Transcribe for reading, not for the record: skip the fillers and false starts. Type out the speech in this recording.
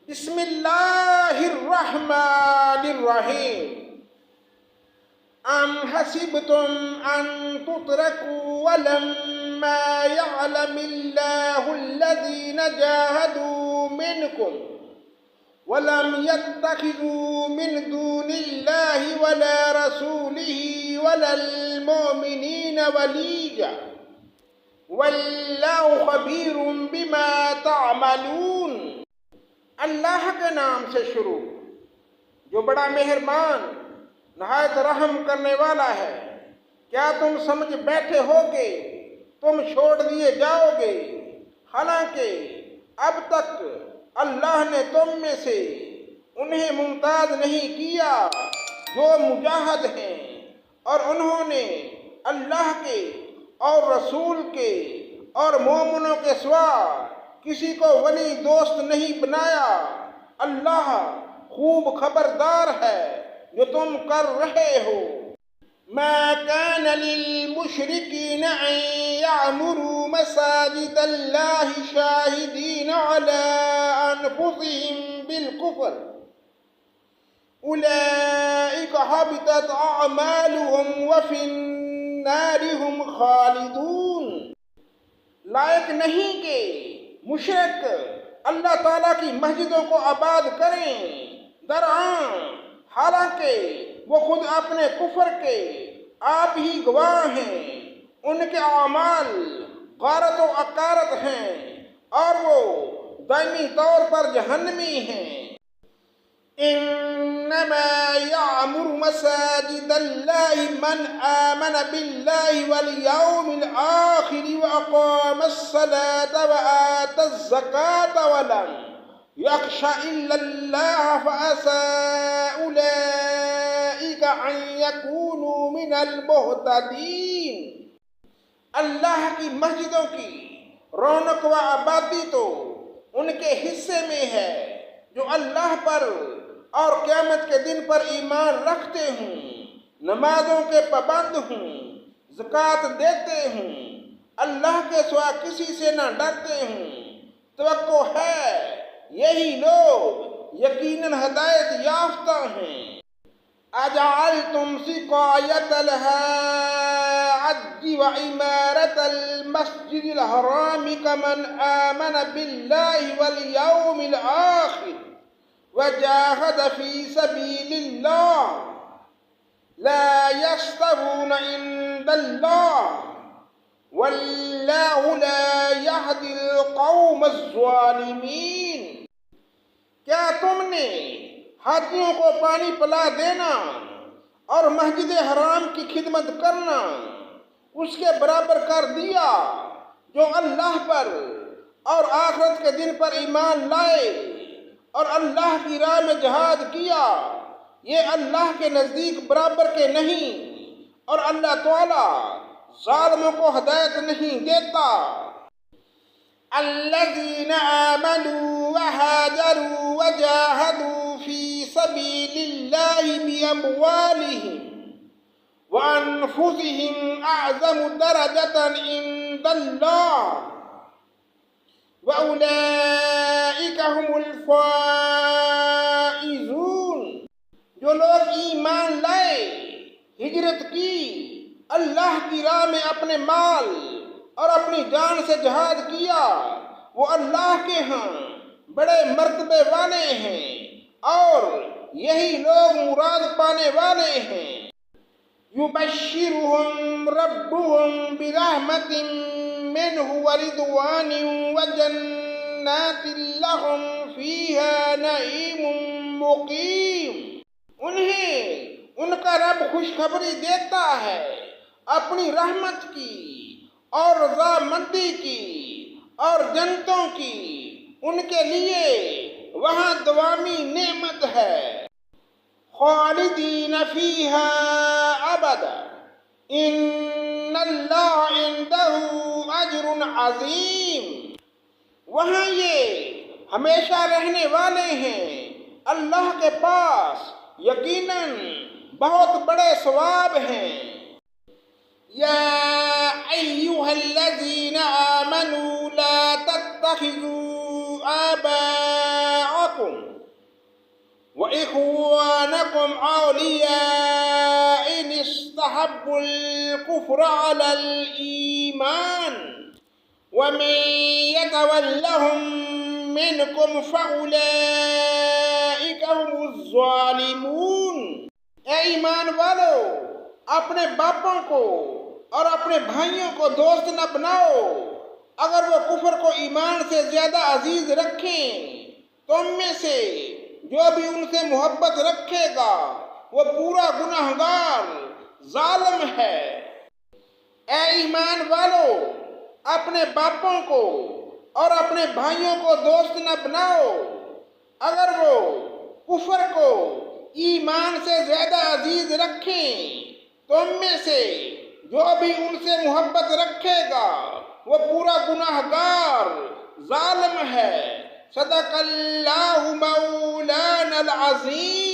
بسم اللہ الرحمن الرحیم ام حسبتم ان تتركوا ولما يعلم الله الذين جاهدوا منكم ولم يتخذوا من دون الله ولا رسوله ولا المؤمنين وليجا واللہ خبیر بما تعملون۔ اللہ کے نام سے شروع جو بڑا مہربان نہایت رحم کرنے والا ہے۔ کیا تم سمجھ بیٹھے ہو کہ تم چھوڑ دیے جاؤ گے، حالانکہ اب تک اللہ نے تم میں سے انہیں ممتاز نہیں کیا جو مجاہد ہیں، اور انہوں نے اللہ کے اور رسول کے اور مومنوں کے سوا کسی کو ولی دوست نہیں بنایا۔ اللہ خوب خبردار ہے جو تم کر رہے ہو۔ ما كان للمشركين أن يعمروا مساجد الله شاهدين على أنفسهم بالكفر أولئك حبطت أعمالهم وفي النار هم خالدون۔ لائق نہیں کہ مشرک اللہ تعالیٰ کی مسجدوں کو آباد کریں درعام، حالانکہ وہ خود اپنے کفر کے آپ ہی گواہ ہیں۔ ان کے اعمال غارت و اقارت ہیں اور وہ دائمی طور پر جہنمی ہیں۔ انما يعمر مساجد الله من آمن بالله واليوم الآخر وأقام الصلاة وآتى الزكاة ولم يخش إلا الله فعسى أولئك أن يكونوا من المهتدين۔ اللہ کی مسجدوں کی رونق و آبادی تو ان کے حصے میں ہے جو اللہ پر اور قیامت کے دن پر ایمان رکھتے ہوں، نمازوں کے پابند ہوں، زکوٰۃ دیتے ہوں، اللہ کے سوا کسی سے نہ ڈرتے ہوں۔ توقع ہے یہی لوگ یقیناً ہدایت یافتہ ہیں۔ اجعلتم سقایۃ الحاج وعمارۃ المسجد الحرام کمن آمن باللہ والیوم الآخر وجاہد فی سبیل اللہ لا یستوون عند اللہ واللہ لا یہدی القوم الظالمین۔ کیا تم نے حاجیوں کو پانی پلا دینا اور مسجد حرام کی خدمت کرنا اس کے برابر کر دیا جو اللہ پر اور آخرت کے دن پر ایمان لائے اور اللہ کی راہ میں جہاد کیا؟ یہ اللہ کے نزدیک برابر کے نہیں، اور اللہ تعالیٰ ظالموں کو ہدایت نہیں دیتا۔ الذین آمنوا وہاجروا وجاہدوا فی سبیل اللہ باموالہم وانفسہم اعظم درجۃ عند اللہ وَأُولَئِكَ هُمُ الْفَائِزُونَ۔ جو لوگ ایمان لائے، ہجرت کی، اللہ کی راہ میں اپنے مال اور اپنی جان سے جہاد کیا، وہ اللہ کے ہاں بڑے مرتبے والے ہیں، اور یہی لوگ مراد پانے والے ہیں۔ يُبَشِّرُهُمْ رَبُّهُمْ بِرَحْمَةٍ منه ورضوان وجنات لهم فيها نعيم مقيم۔ انہیں ان کا رب خوشخبری دیتا ہے اپنی رحمت کی اور رضامندی کی اور جنتوں کی، ان کے لیے وہاں دوامی نعمت ہے۔ خالدین فیہا ابدا ان اللہ عنده اجر عظیم۔ وہاں یہ ہمیشہ رہنے والے ہیں، اللہ کے پاس یقیناً بہت بڑے ثواب ہیں۔ یا ایھا الذین آمنوا لا تتخذوا آباءکم وَإِخْوَانَكُمْ أَوْلِيَاءَ إِنِ اسْتَحَبُّوا الْكُفْرَ عَلَى الْإِيمَانِ وَمَن يَتَوَلَّهُم مِّنكُمْ فَأُولَٰئِكَ هُمُ الظَّالِمُونَ۔ اے ایمان والو، اپنے باپوں کو اور اپنے بھائیوں کو دوست نہ بناؤ اگر وہ کفر کو ایمان سے زیادہ عزیز رکھیں۔ تم میں سے جو بھی ان سے محبت رکھے گا وہ پورا گناہگار ظالم ہے۔ اے ایمان والو، اپنے باپوں کو اور اپنے بھائیوں کو دوست نہ بناؤ اگر وہ کفر کو ایمان سے زیادہ عزیز رکھیں۔ تم میں سے جو بھی ان سے محبت رکھے گا وہ پورا گناہگار ظالم ہے۔ صدق اللہ مولانا العظیم۔